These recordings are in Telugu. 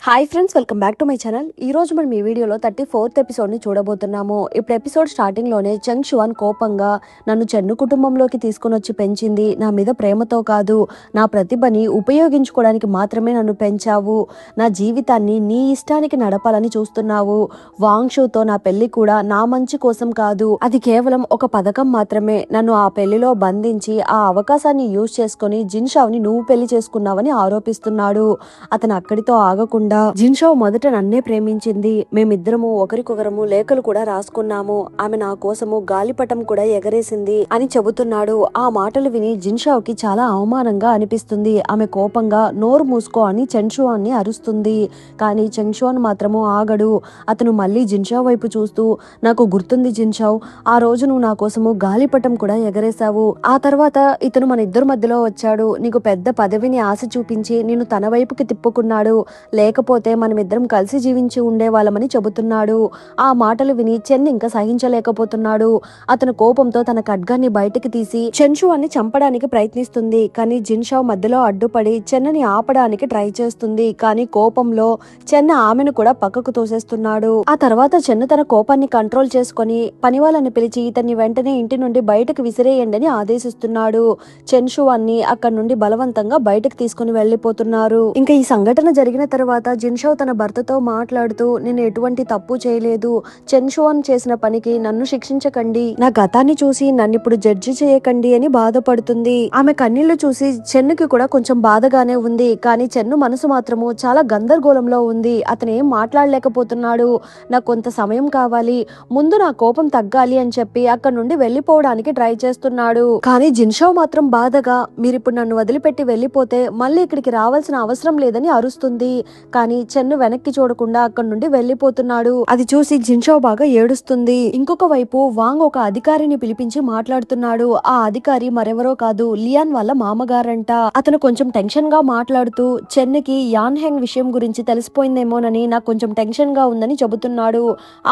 Hi friends, welcome back to my channel. ఈ రోజు మనం ఈ వీడియోలో 34th ఎపిసోడ్ ని చూడబోతున్నాము. ఇప్పుడు ఎపిసోడ్ స్టార్టింగ్ లోనే చెంగ్ షువాన్ కోపంగా నన్ను చెన్ను కుటుంబంలోకి తీసుకొని వచ్చి పెంచింది నా మీద ప్రేమతో కాదు, నా ప్రతిభని ఉపయోగించుకోవడానికి మాత్రమే నన్ను పెంచావు. నా జీవితాన్ని నీ ఇష్టానికి నడపాలని చూస్తున్నావు. వాంగ్ షూతో నా పెళ్లి కూడా నా మంచి కోసం కాదు, అది కేవలం ఒక పథకం మాత్రమే. నన్ను ఆ పెళ్లిలో బంధించి ఆ అవకాశాన్ని యూజ్ చేసుకుని జిన్షావ్ని నువ్వు పెళ్లి చేసుకున్నావని ఆరోపిస్తున్నాడు. అతను అక్కడితో ఆగకుండా జిన్షావ్ మొదట నన్నే ప్రేమించింది, మేమిద్దరము ఒకరికొకరము లేఖలు కూడా రాసుకున్నాము, ఆమె నా కోసము గాలిపటం కూడా ఎగరేసింది అని చెబుతున్నాడు. ఆ మాటలు విని జిన్షావ్ కి చాలా అవమానంగా అనిపిస్తుంది. ఆమె కోపంగా నోరు మూసుకో అని చెంగ్షువాన్ ని అరుస్తుంది. కానీ చెంగ్షువాన్ మాత్రము ఆగడు. అతను మళ్ళీ జిన్షావ్ వైపు చూస్తూ, నాకు గుర్తుంది జిన్షావ్, ఆ రోజు నువ్వు నా కోసము గాలిపటం కూడా ఎగరేశావు. ఆ తర్వాత ఇతను మన ఇద్దరు మధ్యలో వచ్చాడు, నీకు పెద్ద పదవిని ఆశ చూపించి నిన్ను తన వైపుకి తిప్పుకున్నాడు, లేకపోతే మనమిద్దరం కలిసి జీవించి ఉండేవాళ్ళమని చెబుతున్నాడు. ఆ మాటలు విని చెన్ ఇంకా సహించలేకపోతున్నాడు. అతను కోపంతో తన ఖడ్గాన్ని బయటకు తీసి చెన్షువాన్ని చంపడానికి ప్రయత్నిస్తుంది. కానీ జిన్షావ్ మధ్యలో అడ్డుపడి చెన్నని ఆపడానికి ట్రై చేస్తుంది. కానీ కోపంలో చెన్న ఆమెను కూడా పక్కకు తోసేస్తున్నాడు. ఆ తర్వాత చెన్న తన కోపాన్ని కంట్రోల్ చేసుకుని పని వాళ్ళని పిలిచి ఇతన్ని వెంటనే ఇంటి నుండి బయటకు విసిరేయండి అని ఆదేశిస్తున్నాడు. చెన్షువాన్ని అక్కడి నుండి బలవంతంగా బయటకు తీసుకుని వెళ్లిపోతున్నారు. ఇంకా ఈ సంఘటన జరిగిన తర్వాత జిన్షావ్ తన భర్తతో మాట్లాడుతూ, నేను ఎటువంటి తప్పు చేయలేదు, చెన్షువాన్ చేసిన పనికి నన్ను శిక్షించకండి, నా గతాన్ని చూసి నన్ను ఇప్పుడు జడ్జి చేయకండి అని బాధపడుతుంది. ఆమె కన్నీళ్లు చూసి చెన్నుకి కూడా కొంచెం బాధగానే ఉంది. కానీ చెన్ను మనసు మాత్రము చాలా గందరగోళంలో ఉంది. అతను ఏం మాట్లాడలేకపోతున్నాడు. నాకు కొంత సమయం కావాలి, ముందు నా కోపం తగ్గాలి అని చెప్పి అక్కడి నుండి వెళ్లిపోవడానికి ట్రై చేస్తున్నాడు. కానీ జిన్షావ్ మాత్రం బాధగా, మీరిప్పుడు నన్ను వదిలిపెట్టి వెళ్లిపోతే మళ్ళీ ఇక్కడికి రావాల్సిన అవసరం లేదని అరుస్తుంది. కానీ చెన్ను వెనక్కి చూడకుండా అక్కడి నుండి వెళ్లిపోతున్నాడు. అది చూసి జిన్షావ్ బాగా ఏడుస్తుంది. ఇంకొక వైపు వాంగ్ ఒక అధికారిని పిలిపించి మాట్లాడుతున్నాడు. ఆ అధికారి మరెవరో కాదు, లియాన్ వాళ్ళ మామగారంట. అతను కొంచెం టెన్షన్ గా మాట్లాడుతూ, చెన్నుకి యాన్ హెంగ్ విషయం గురించి తెలిసిపోయిందేమోనని నాకు కొంచెం టెన్షన్ గా ఉందని చెబుతున్నాడు.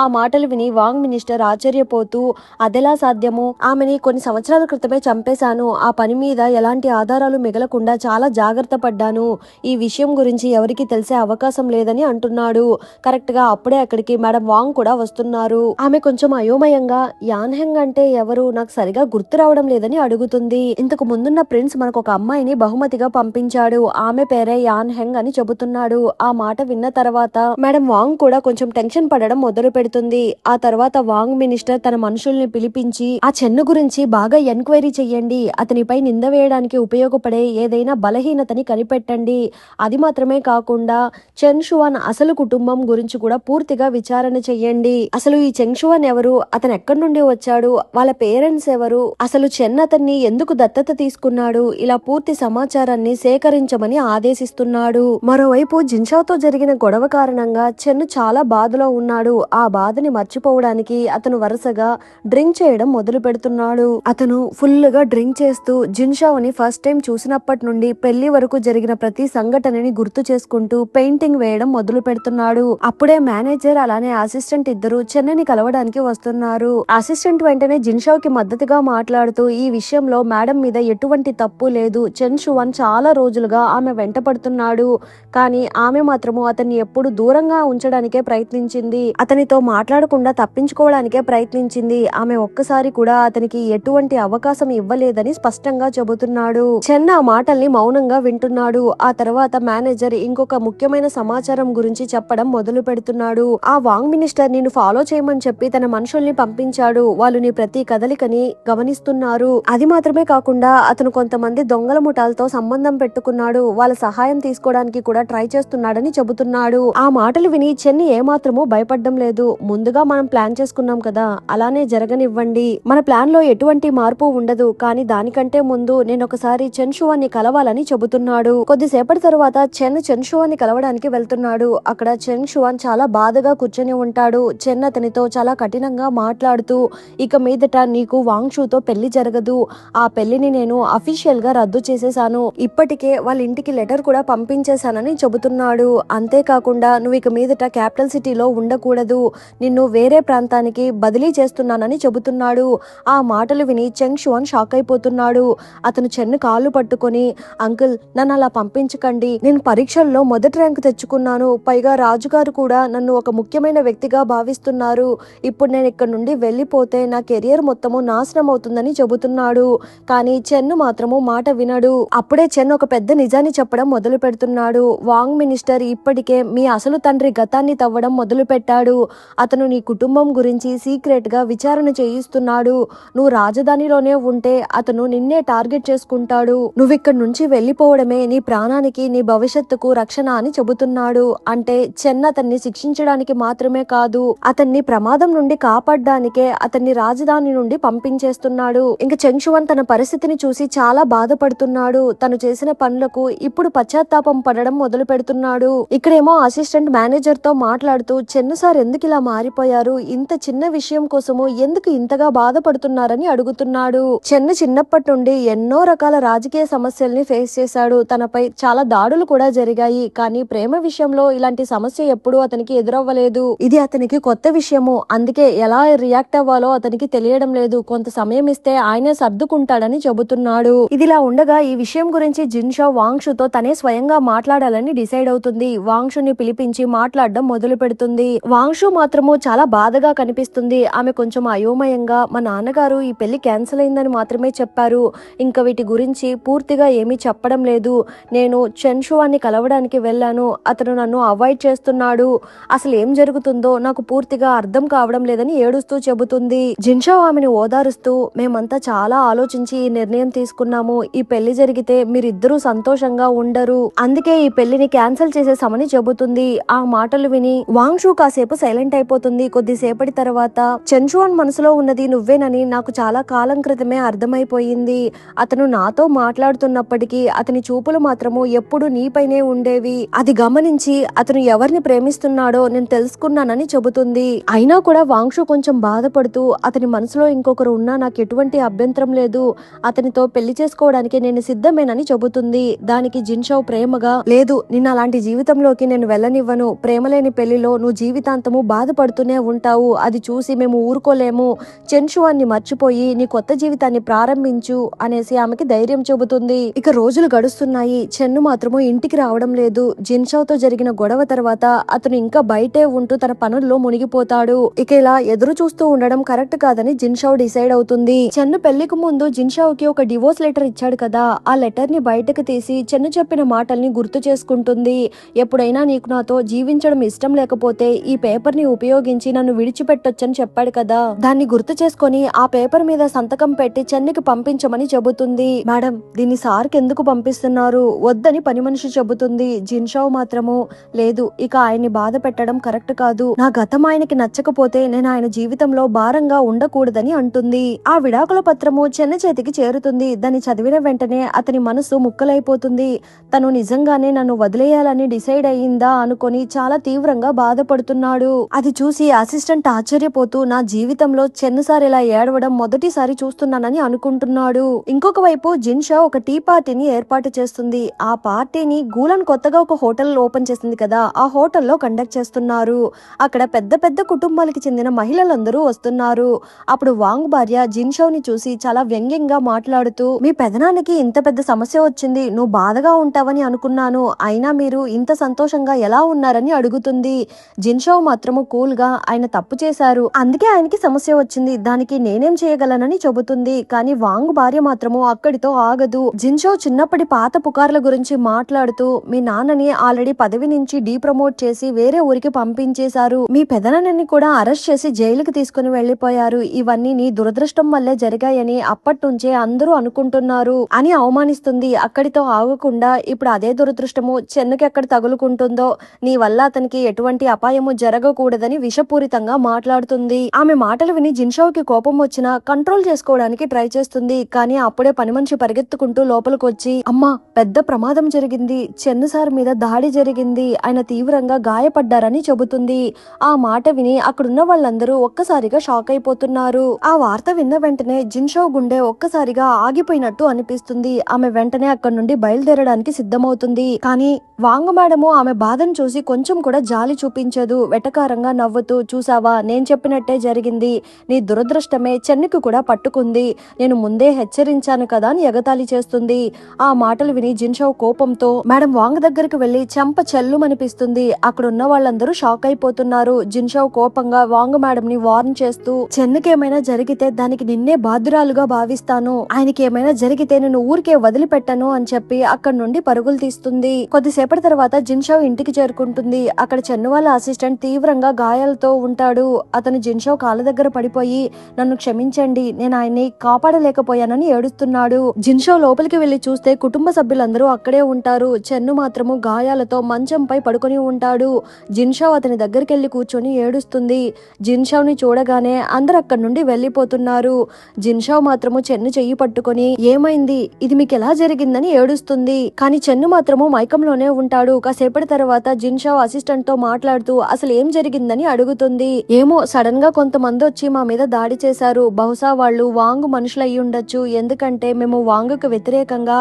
ఆ మాటలు విని వాంగ్ మినిస్టర్ ఆశ్చర్యపోతూ, అదెలా సాధ్యము, ఆమెని కొన్ని సంవత్సరాల క్రితమే చంపేశాను, ఆ పని మీద ఎలాంటి ఆధారాలు మిగలకుండా చాలా జాగ్రత్త పడ్డాను, ఈ విషయం గురించి ఎవరికి తెలిసే అవకాశం లేదని అంటున్నాడు. కరెక్ట్ గా అప్పుడే అక్కడికి మేడం వాంగ్ కూడా వస్తున్నారు. ఆమె కొంచెం అయోమయంగా, యాన్ హెంగ్ అంటే ఎవరు, నాకు సరిగా గుర్తు రావడం లేదని అడుగుతుంది. ఇంతకు ముందున్న ప్రిన్స్ మనకు ఒక అమ్మాయిని బహుమతిగా పంపించాడు, ఆమె పేరే యాన్ హెంగ్ అని చెబుతున్నాడు. ఆ మాట విన్న తర్వాత మేడం వాంగ్ కూడా కొంచెం టెన్షన్ పడడం మొదలు పెడుతుంది. ఆ తర్వాత వాంగ్ మినిస్టర్ తన మనుషుల్ని పిలిపించి, ఆ చెన్ను గురించి బాగా ఎంక్వైరీ చెయ్యండి, అతనిపై నింద వేయడానికి ఉపయోగపడే ఏదైనా బలహీనతని కనిపెట్టండి, అది మాత్రమే కాకుండా చెన్ షువాన్ అసలు కుటుంబం గురించి కూడా పూర్తిగా విచారణ చెయ్యండి, అసలు ఈ చెంగ్ షువాన్ ఎవరు, అతను ఎక్కడి నుండి వచ్చాడు, వాళ్ళ పేరెంట్స్ ఎవరు, అసలు చెన్ అతన్ని ఎందుకు దత్తత తీసుకున్నాడు, ఇలా పూర్తి సమాచారాన్ని సేకరించమని ఆదేశిస్తున్నాడు. మరోవైపు జిన్షావ్ తో జరిగిన గొడవ కారణంగా చెన్ను చాలా బాధలో ఉన్నాడు. ఆ బాధని మర్చిపోవడానికి అతను వరుసగా డ్రింక్ చేయడం మొదలు పెడుతున్నాడు. అతను ఫుల్ గా డ్రింక్ చేస్తూ జిన్షావ్ ని ఫస్ట్ టైం చూసినప్పటి నుండి పెళ్లి వరకు జరిగిన ప్రతి సంఘటనని గుర్తు చేసుకుంటూ పెయింటింగ్ వేయడం మొదలు పెడుతున్నాడు. అప్పుడే మేనేజర్ అలానే అసిస్టెంట్ ఇద్దరు చెన్నని కలవడానికి వస్తున్నారు. అసిస్టెంట్ వెంటనే జిన్షావ్ కి మద్దతుగా మాట్లాడుతూ, ఈ విషయంలో మేడం మీద ఎటువంటి తప్పు లేదు, చెన్ షువాన్ చాలా రోజులుగా ఆమె వెంట పడుతున్నాడు, కానీ ఆమె మాత్రము అతన్ని ఎప్పుడు దూరంగా ఉంచడానికే ప్రయత్నించింది, అతనితో మాట్లాడకుండా తప్పించుకోవడానికే ప్రయత్నించింది, ఆమె ఒక్కసారి కూడా అతనికి ఎటువంటి అవకాశం ఇవ్వలేదని స్పష్టంగా చెబుతున్నాడు. చెన్ ఆ మాటల్ని మౌనంగా వింటున్నాడు. ఆ తర్వాత మేనేజర్ ఇంకొక ముఖ్యమైన సమాచారం గురించి చెప్పడం మొదలు పెడుతున్నాడు. ఆ వాంగ్ మినిస్టర్ నిన్ను ఫాలో చేయమని చెప్పి తన మనుషుల్ని పంపించాడు, వాళ్ళు నీ ప్రతి కదలికని గమనిస్తున్నారు, అది మాత్రమే కాకుండా అతను కొంతమంది దొంగల ముఠాలతో సంబంధం పెట్టుకున్నాడు, వాళ్ళ సహాయం తీసుకోవడానికి కూడా ట్రై చేస్తున్నాడని చెబుతున్నాడు. ఆ మాటలు విని చెన్ని ఏమాత్రమూ భయపడడం లేదు. ముందుగా మనం ప్లాన్ చేసుకున్నాం కదా, అలానే జరగనివ్వండి, మన ప్లాన్ లో ఎటువంటి మార్పు ఉండదు, కానీ దానికంటే ముందు నేను ఒకసారి చెన్ షువాన్ని కలవాలని చెబుతున్నాడు. కొద్దిసేపటి తర్వాత చెన్ షువాన్ని కలవడానికి వెళ్తున్నాడు. అక్కడ చెన్ షువాన్ చాలా బాధగా కూర్చొని ఉంటాడు. చెన్ అతనితో చాలా కఠినంగా మాట్లాడుతూ, ఇక మీదట నీకు వాంగ్ షూతో పెళ్లి జరగదు, ఆ పెళ్లిని నేను అఫీషియల్ గా రద్దు చేసేసాను, ఇప్పటికే వాళ్ళ ఇంటికి లెటర్ కూడా పంపించేశానని చెబుతున్నాడు. అంతేకాకుండా నువ్వు ఇక మీదట క్యాపిటల్ సిటీలో ఉండకూడదు, నిన్ను వేరే ప్రాంతానికి బదిలీ చేస్తున్నానని చెబుతున్నాడు. ఆ మాటలు విని చెంగ్ షువాన్ షాక్ అయిపోతున్నాడు. అతను చెన్ను కాళ్ళు పట్టుకొని, అంకుల్ నన్ను అలా పంపించకండి, నేను పరీక్షల్లో మొదటి ర్యాంకు తెచ్చుకున్నాను. పైగా రాజుగారు కూడా నన్ను ఒక ముఖ్యమైన వ్యక్తిగా భావిస్తున్నారు. ఇప్పుడు నేను ఇక్కడ నుండి వెళ్ళిపోతే నా కెరియర్ మొత్తము నాశనం అవుతుందని చెబుతున్నాడు. కానీ చెన్ను మాత్రము మాట వినడు. అప్పుడే చెన్ ఒక పెద్ద నిజాన్ని చెప్పడం మొదలు పెడుతున్నాడు. వాంగ్ మినిస్టర్ ఇప్పటికే మీ అసలు తండ్రి గతాన్ని తవ్వడం మొదలు పెట్టాడు. అతను నీ కుటుంబం గురించి సీక్రెట్ గా విచారణ చేయిస్తున్నాడు. నువ్వు రాజధానిలోనే ఉంటే అతను నిన్నే టార్గెట్ చేసుకుంటాడు. నువ్వు ఇక్కడ నుంచి వెళ్ళిపోవడమే నీ ప్రాణానికి నీ భవిష్యత్తుకు రక్షణ అని చెబుతున్నాడు. అంటే చెన్ అతన్ని శిక్షించడానికి మాత్రమే కాదు, అతన్ని ప్రమాదం నుండి కాపాడడానికే అతన్ని రాజధాని నుండి పంపించేస్తున్నాడు. ఇంకా చెంగ్షువన్ తన పరిస్థితిని చూసి చాలా బాధపడుతున్నాడు. తను చేసిన పనులకు ఇప్పుడు పశ్చాత్తాపం పడడం మొదలు పెడుతున్నాడు. ఇక్కడేమో అసిస్టెంట్ మేనేజర్ తో మాట్లాడుతూ చెన్ను సార్ ఎందుకు ఇలా మారిపోయారు, ఇంత చిన్న విషయం కోసము ఎందుకు ఇంతగా బాధపడుతున్నారని అడుగుతున్నాడు. చెన్ను చిన్నప్పటి నుండి ఎన్నో రకాల రాజకీయ సమస్యల్ని ఫేస్ చేశాడు. తనపై చాలా దాడులు కూడా జరిగాయి. కానీ ప్రేమ విషయంలో ఇలాంటి సమస్య ఎప్పుడూ అతనికి ఎదురవ్వలేదు. ఇది అతనికి కొత్త విషయము. అందుకే ఎలా రియాక్ట్ అవ్వాలో అతనికి తెలియడం లేదు. కొంత సమయం ఇస్తే ఆయనే సర్దుకుంటాడని చెబుతున్నాడు. ఇదిలా ఉండగా ఈ విషయం గురించి జిన్షో వాంగ్షుతో తనే స్వయంగా మాట్లాడాలని డిసైడ్ అవుతుంది. వాంగ్షుని పిలిపించి మాట్లాడడం మొదలు పెడుతుంది. వాంగ్షు మాత్రము చాలా బాధగా కనిపిస్తుంది. ఆమె కొంచెం అయోమయంగా మా నాన్నగారు ఈ పెళ్లి క్యాన్సిల్ అయిందని మాత్రమే చెప్పారు, ఇంకా వీటి గురించి పూర్తిగా ఏమీ చెప్పడం లేదు. నేను చెన్షువాన్ని కలవడానికి వెళ్ళాను, అతను నన్ను అవాయిడ్ చేస్తున్నాడు. అసలు ఏం జరుగుతుందో నాకు పూర్తిగా అర్థం కావడం లేదని ఏడుస్తూ చెబుతుంది. జిన్షో ఆమెను ఓదారుస్తూ మేమంతా చాలా ఆలోచించి ఈ నిర్ణయం తీసుకున్నాము. ఈ పెళ్లి జరిగితే మీరిద్దరూ సంతోషంగా ఉండరు, అందుకే ఈ పెళ్లిని క్యాన్సిల్ చేసేసామని చెబుతుంది. ఆ మాటలు విని వాంగ్షు కాసేపు సైలెంట్ అయిపోతుంది. కొద్దిసేపటి తర్వాత చెన్షువాన్ మనసులో ఉన్నది నువ్వేనని నాకు చాలా కాలం క్రితమే అర్థమైపోయింది. అతను నాతో మాట్లాడుతున్నప్పటికీ అతని చూపులు మాత్రము ఎప్పుడు నీపైనే ఉండేవి. అది గమనించి అతను ఎవరిని ప్రేమిస్తున్నాడో నేను తెలుసుకున్నానని చెబుతుంది. అయినా కూడా వాంగ్షు కొంచెం బాధపడుతూ అతని మనసులో ఇంకొకరు ఉన్నా నాకు ఎటువంటి అభ్యంతరం లేదు, అతనితో పెళ్లి చేసుకోవడానికి నేను సిద్ధమేనని చెబుతుంది. దానికి జిన్షో ప్రేమగా లేదు, నిన్న అలాంటి జీవితంలోకి నేను వెళ్ళనివ్వను. ప్రేమలేని పెళ్లిలో నువ్వు జీవితాంతము బాధపడుతూనే ఉంటావు, అది చూసి మేము ఊరుకోలేము. చెన్షువాన్ని మర్చిపోయి నీ కొత్త జీవితాన్ని ప్రారంభించు అనేసి ఆమెకి ధైర్యం చెబుతుంది. ఇక రోజులు గడుస్తున్నాయి. చెన్ను మాత్రము ఇంటికి రావడం లేదు. జిన్షోతో జరిగిన గొడవ తర్వాత అతను ఇంకా బయటే ఉంటూ తన పనుల్లో మునిగిపోతాడు. ఇక ఇలా ఎదురు చూస్తూ ఉండడం కరెక్ట్ కాదని జిన్షో డిసైడ్ అవుతుంది. చెన్ను పెళ్లికి ముందు జిన్షోకి ఒక డివోర్స్ లెటర్ ఇచ్చాడు కదా, ఆ లెటర్ ని బయటకు తీసి చెన్ను చెప్పిన మాటల్ని గుర్తు చేసుకుంటుంది. ఎప్పుడైనా నీకు నాతో జీవించడం ఇష్టం లేకపోతే ఈ పేపర్ ని ఉపయోగించి నన్ను విడిచిపెట్టొచ్చని చెప్పాడు కదా, దాన్ని గుర్తు చేసుకొని ఆ పేపర్ మీద సంతకం పెట్టి చెన్నుకి పంపించమని చెబుతుంది. మేడం దీన్ని సార్కి ఎందుకు పంపిస్తున్నారు, వద్దని పని మనిషి చెబుతుంది. జిన్షో మాత్రము లేదు, ఇక ఆయన్ని బాధ పెట్టడం కరెక్ట్ కాదు, నా గతం ఆయనకి నచ్చకపోతే నేను ఆయన జీవితంలో భారంగా ఉండకూడదని అంటుంది. ఆ విడాకుల పత్రము చెన్న చేతికి చేరుతుంది. దాన్ని చదివిన వెంటనే అతని మనసు ముక్కలైపోతుంది. తను నిజంగానే నన్ను వదిలేయాలని డిసైడ్ అయ్యిందా అనుకొని చాలా తీవ్రంగా బాధపడుతున్నాడు. అది చూసి అసిస్టెంట్ ఆశ్చర్యపోతూ నా జీవితంలో చెన్నుసారి ఇలా ఏడవడం మొదటిసారి చూస్తున్నానని అనుకుంటున్నాడు. ఇంకొక వైపు జిన్షో ఒక టీ పార్టీని ఏర్పాటు చేస్తుంది. ఆ పార్టీని గూలన్ కొత్తగా ఒక హోటల్ ఓపెన్ చేసింది కదా, ఆ హోటల్లో కండక్ట్ చేస్తున్నారు. అక్కడ పెద్ద పెద్ద కుటుంబాలకి చెందిన మహిళలందరూ వస్తున్నారు. అప్పుడు వాంగ్ భార్య జిన్షోని చూసి చాలా వ్యంగ్యంగా మాట్లాడుతూ మీ పెదనానికి ఇంత పెద్ద సమస్య వచ్చింది, నువ్వు బాధగా ఉంటావని అనుకున్నాను, అయినా మీరు ఇంత సంతోషంగా ఎలా ఉన్నారని అడుగుతుంది. జిన్షో మాత్రము కూల్ గా ఆయన తప్పు చేశారు, అందుకే ఆయనకి సమస్య వచ్చింది, దానికి నేనేం చేయగలనని చెబుతుంది. కానీ వాంగ్ భార్య మాత్రము అక్కడితో ఆగదు. జిన్షో చిన్నప్పటి పాత పుకార్ల గురించి మాట్లాడుతూ మీ నాన్నని ఆల్రెడీ పదవి నుంచి డీప్రమోట్ చేసి వేరే ఊరికి పంపించేశారు, మీ పెదనాన్నని కూడా అరెస్ట్ చేసి జైలుకి తీసుకుని వెళ్లిపోయారు, ఇవన్నీ నీ దురదృష్టం వల్లే జరిగాయని అప్పటి నుంచే అందరూ అనుకుంటున్నారు అని అవమానిస్తుంది. అక్కడితో ఆగకుండా ఇప్పుడు అదే దురదృష్టము చెన్నుకి ఎక్కడ తగులుకుంటుందో, నీ వల్ల అతనికి ఎటువంటి అపాయము జరగకూడదని విషపూరితంగా మాట్లాడుతుంది. ఆమె మాటలు విని జిన్షోకి కోపం వచ్చినా కంట్రోల్ చేసుకోవడానికి ట్రై చేస్తుంది. కానీ అప్పుడే పని మనిషి పరిగెత్తుకుంటూ లోపలికి వచ్చి అమ్మా పెద్ద ప్రమాదం జరిగింది, చెన్ను సార్ మీద దాడి జరిగింది, ఆయన తీవ్రంగా గాయపడ్డారని చెబుతుంది. ఆ మాట విని అక్కడున్న వాళ్ళందరూ ఒక్కసారిగా షాక్ అయిపోతున్నారు. ఆ వార్త విన్న వెంటనే జిన్షో గుండె ఒక్కసారిగా ఆగిపోయినట్టు అనిపిస్తుంది. ఆమె వెంటనే అక్కడి నుండి బయలుదేరడానికి సిద్ధమవుతుంది. కానీ వాంగ్ మేడము ఆమె బాధను చూసి కొంచెం కూడా జాలి చూపించదు. వెటకారంగా నవ్వుతూ చూసావా నేను చెప్పినట్టే జరిగింది, నీ దురదృష్టమే చెన్నుకి కూడా పట్టుకుంది, నేను ముందే హెచ్చరించాను కదా అని ఎగతాళి చేస్తుంది. ఆ మాటలు విని జిన్షో కోపంతో మేడం వాంగ్ దగ్గరికి వెళ్లి చెంప చెల్లుమనిపిస్తుంది. అక్కడున్న వాళ్ళందరూ షాక్ అయిపోతున్నారు. జిన్షో కోపంగా వాంగ్ మేడం ని వార్న్ చేస్తూ చెన్నుకి ఏమైనా జరిగితే దానికి నిన్నే బాధ్యురాలుగా భావిస్తాను, ఆయనకి ఏమైనా జరిగితే నేను ఊరికే వదిలిపెట్టను అని చెప్పి అక్కడి నుండి పరుగులు తీస్తుంది. కొద్దిసేపటి తర్వాత జిన్షో ఇంటికి చేరుకుంటుంది. అక్కడ చెన్ను వాళ్ళ అసిస్టెంట్ తీవ్రంగా గాయాలతో ఉంటాడు. అతను జిన్షో కాళ్ళ దగ్గర పడిపోయి నన్ను క్షమించండి, నేను ఆయన్ని కాపాడలేకపోయానని ఏడుస్తున్నాడు. జిన్షో లోపలికి వెళ్లి చూస్తే కుటుంబ సభ్యులందరూ అక్కడే ఉంటారు. చెన్ను మాత్రము గాయాలతో మంచంపై పడుకొని ఉంటాడు. జిన్షో అతని దగ్గరికి వెళ్లి కూర్చొని ఏడుస్తుంది. జిన్షోని చూడగానే అందరు అక్కడి నుండి వెళ్లిపోతున్నారు. జిన్షో మాత్రము చెన్ను చెయ్యి పట్టుకొని ఏమైంది, ఇది మీకు ఎలా జరిగిందని ఏడుస్తుంది. కానీ చెన్ను మాత్రము మైకంలోనే ఉంటాడు. కాసేపటి తర్వాత జిన్షో అసిస్టెంట్ తో మాట్లాడుతూ అసలు ఏం జరిగిందని అడుగుతుంది. ఏమో సడన్ గా కొంతమంది వచ్చి మా మీద దాడి చేశారు, బహుశా వాళ్ళు వాంగ్ మనుషులు అయి ఉండొచ్చు, ఎందుకంటే మేము వాంగ్కు వ్యతిరేకంగా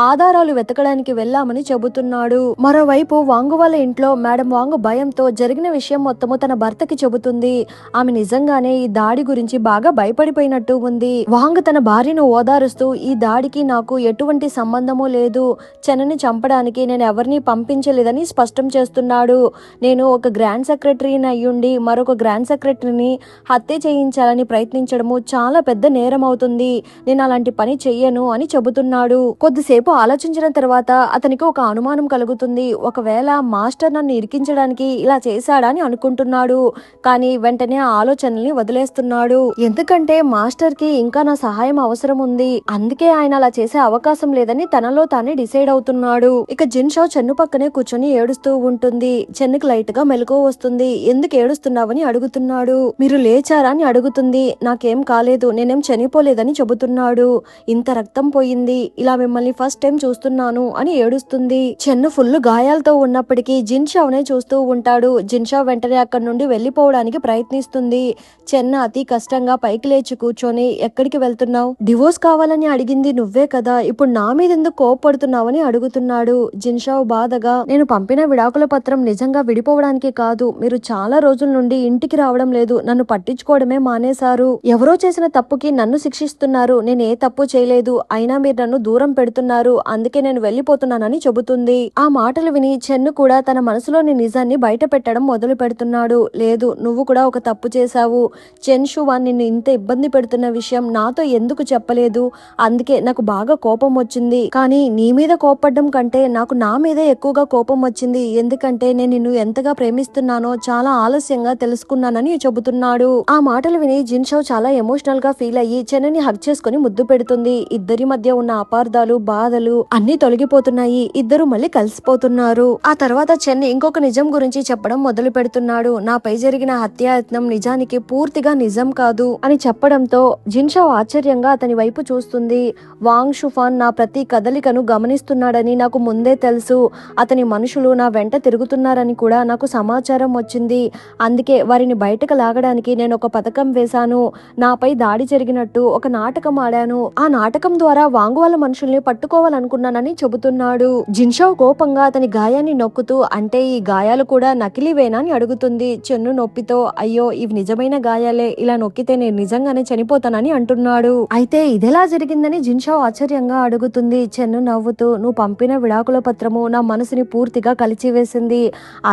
ఆధారాలు వెతకడానికి వెళ్ళామని చెబుతున్నాడు. మరోవైపు వాంగ్ వాళ్ళ ఇంట్లో మేడం వాంగ్ భయంతో జరిగిన విషయం మొత్తము తన భర్తకి చెబుతుంది. ఆమె నిజంగానే ఈ దాడి గురించి బాగా భయపడిపోయినట్టు ఉంది. వాంగ్ తన భార్యను ఓదారుస్తూ ఈ దాడికి నాకు ఎటువంటి సంబంధము లేదు, చెన్నని చంపడానికి నేను ఎవరిని పంపించలేదని స్పష్టం చేస్తున్నాడు. నేను ఒక గ్రాండ్ సెక్రటరీని అయ్యుండి మరొక గ్రాండ్ సెక్రటరీని హత్య చేయించాలని ప్రయత్నించడము చాలా పెద్ద నేరం అవుతుంది, నేను అలాంటి పని చెయ్యను అని చెబుతున్నాడు. కొద్దిసేపు ఆలోచించిన తర్వాత అతనికి ఒక అనుమానం కలుగుతుంది. ఒకవేళ మాస్టర్ నన్ను ఇరికించడానికి ఇలా చేశాడని అనుకుంటున్నాడు. కానీ వెంటనే ఆ ఆలోచనల్ని వదిలేస్తున్నాడు. ఎందుకంటే మాస్టర్ కి ఇంకా నా సహాయం అవసరం ఉంది, అందుకే ఆయన అలా చేసే అవకాశం లేదని తనలో తానే డిసైడ్ అవుతున్నాడు. ఇక జిన్షో చెన్ను పక్కనే కూర్చొని ఏడుస్తూ ఉంటుంది. చెన్నుకి లైట్ గా మెలకువ వస్తుంది. ఎందుకు ఏడుస్తున్నావని అడుగుతున్నాడు. మీరు లేచారా అని అడుగుతుంది. నాకేం కాలేదు, నేనేం చనిపోలేదని చెబుతున్నాడు. ఇంత రక్తం పోయింది, ఇలా మిమ్మల్ని ఫస్ట్ టైం చూస్తున్నాను అని ఏడుస్తుంది. చెన్ను ఫుల్ గాయాలతో ఉన్నప్పటికీ జిన్షోనే చూస్తూ ఉంటాడు. జిన్షో వెంటనే అక్కడి నుండి వెళ్లిపోవడానికి ప్రయత్నిస్తుంది. చెన్ను అతి కష్టంగా పైకి లేచి కూర్చొని ఎక్కడికి వెళ్తున్నావు, డివోర్స్ కావాలని అడిగింది నువ్వే కదా, ఇప్పుడు నా మీద ఎందుకు కోపడుతున్నావని అడుగుతున్నాడు. జిన్షో బాధగా నేను పంపిన విడాకుల పత్రం నిజంగా విడిపోవడానికి కాదు, మీరు చాలా రోజుల నుండి ఇంటికి రావడం లేదు, నన్ను పట్టించుకోవడమే మానేశారు, ఎవరో చేసిన తప్పుకి నన్ను శిక్షిస్తున్నారు, నేను ఏ తప్పు చేయలేదు, అయినా మీరు నన్ను దూరం పెడుతున్నారు, అందుకే నేను వెళ్లిపోతున్నానని చెబుతుంది. ఆ మాటలు విని చెన్ను కూడా తన మనసులోని నిజాన్ని బయట పెట్టడం మొదలు పెడుతున్నాడు. లేదు, నువ్వు కూడా ఒక తప్పు చేశావు, చెన్ షువాన్ నిన్ను ఇంత ఇబ్బంది పెడుతున్న విషయం నాతో ఎందుకు చెప్పలేదు, అందుకే నాకు బాగా కోపం వచ్చింది, కానీ నీ మీద కోపడ్డం కంటే నాకు నా మీదే ఎక్కువగా కోపం వచ్చింది, ఎందుకంటే నేను నిన్ను ఎంతగా ప్రేమిస్తున్నానో చాలా ఆలస్యంగా తెలుసుకున్నానని చెబుతున్నాడు. ఆ మాటలు విని జిన్షో చాలా ఎమోషనల్ గా ఫీల్ అయ్యి చెన్నని హగ్ చేసుకుని ముద్దు పెడుతుంది. ఇద్దరి మధ్య ఉన్న అపార్థాలు బాధలు అన్ని తొలగిపోతున్నాయి. ఇద్దరు మళ్ళీ కలిసిపోతున్నారు. ఆ తర్వాత చెన్ ఇంకొక నిజం గురించి చెప్పడం మొదలు పెడుతున్నాడు. నాపై జరిగిన హత్యాయత్నం నిజానికి పూర్తిగా నిజం కాదు అని చెప్పడంతో జిన్షో ఆశ్చర్యంగా అతని వైపు చూస్తుంది. వాంగ్ షుఫాన్ నా ప్రతి కదలికను గమనిస్తున్నాడని నాకు ముందే తెలుసు, అతని మనుషులు నా వెంట తిరుగుతున్నారని కూడా నాకు సమాచారం వచ్చింది, అందుకే వారిని బయటకు లాగడానికి నేను ఒక పథకం వేశాను, నాపై దాడి జరిగినట్టు ఒక నాటకం ఆడాను, ఆ నాటకం ద్వారా వాంగ్ వాళ్ళ మనుషుల్ని పట్టుకోవాలనుకున్నానని చెబుతున్నాడు. జిన్షో కోపంగా అతని గాయాన్ని నొక్కుతూ అంటే ఈ గాయాలు కూడా నకిలీవేనా అని అడుగుతుంది. చెన్ను నొప్పితో అయ్యో ఇవి నిజమైన గాయాలే, ఇలా నొక్కితే నేను నిజంగానే చనిపోతానని అంటున్నాడు. అయితే ఇదెలా జరిగిందని జిన్షో ఆశ్చర్యంగా అడుగుతుంది. చెన్ను నవ్వుతూ నువ్వు పంపిన విడాకుల పత్రము నా మనసుని పూర్తిగా కలిచివేసింది,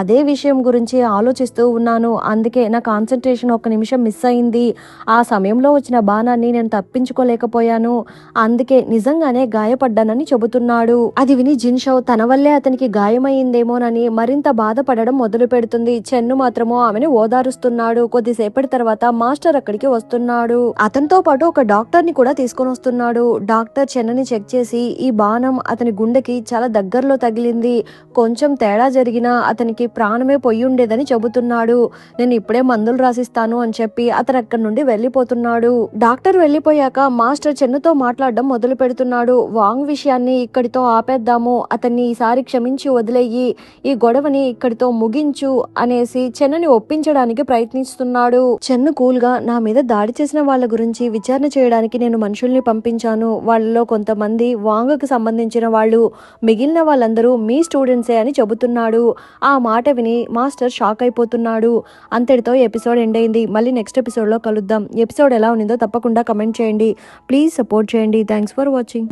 అదే విషయం గురించి ఆలోచిస్తూ ఉన్నాను, అందుకే నా కాన్సన్ట్రేషన్ ఒక నిమిషం మిస్ అయింది, ఆ సమయంలో వచ్చిన బాణాన్ని నేను తప్పించుకోలేకపోయాను, అందుకే నిజంగానే గాయపడ్డానని చెబుతున్నాడు. అది విని జిన్షో తన వల్లే అతనికి గాయమైందేమోనని మరింత బాధపడడం మొదలు పెడుతుంది. చెన్ను మాత్రమో ఆమెను ఓదారుస్తున్నాడు. కొద్దిసేపటి తర్వాత మాస్టర్ అక్కడికి వస్తున్నాడు. అతనితో పాటు ఒక డాక్టర్ ని కూడా తీసుకొని వస్తున్నాడు. డాక్టర్ చెన్నని చెక్ చేసి ఈ బాణం అతని గుండెకి చాలా దగ్గరలో తగిలింది, కొంచెం తేడా జరిగినా అతనికి ప్రాణమే పొయ్యి ఉండేదని చెబుతున్నాడు, నేను ఇప్పుడే మందులు రాసిస్తాను అని చెప్పి అతను అక్కడి నుండి వెళ్లిపోతున్నాడు. డాక్టర్ వెళ్లిపోయాక మాస్టర్ చెన్నుతో మాట్లాడడం మొదలు పెడుతున్నాడు. వాంగ్ విషయాన్ని ఇక్కడితో ఆపేద్దాము, అతన్ని ఈసారి క్షమించి వదిలేయి, ఈ గొడవని ఇక్కడితో ముగించు అనేసి చెన్నని ఒప్పించడానికి ప్రయత్నిస్తున్నాడు. చెన్ను కూల్ గా నా మీద దాడి చేసిన వాళ్ళ గురించి విచారణ చేయడానికి నేను మనుషుల్ని పంపించాను, వాళ్ళలో కొంతమంది వాంగ్కు సంబంధించిన వాళ్ళు, మిగిలిన వాళ్ళందరూ మీ స్టూడెంట్సే అని చెబుతున్నాడు. ఆ మాట విని మాస్టర్ షాక్ అయిపోతున్నాడు. అంతటితో ఎపిసోడ్ ఎండ్ అయింది. మళ్ళీ నెక్స్ట్ ఎపిసోడ్ లో కలుద్దాం. ఎపిసోడ్ ఎలా ఉన్నదో తప్పకుండా కమెంట్ చేయండి. ప్లీజ్ సపోర్ట్ చేయండి. Thanks for watching.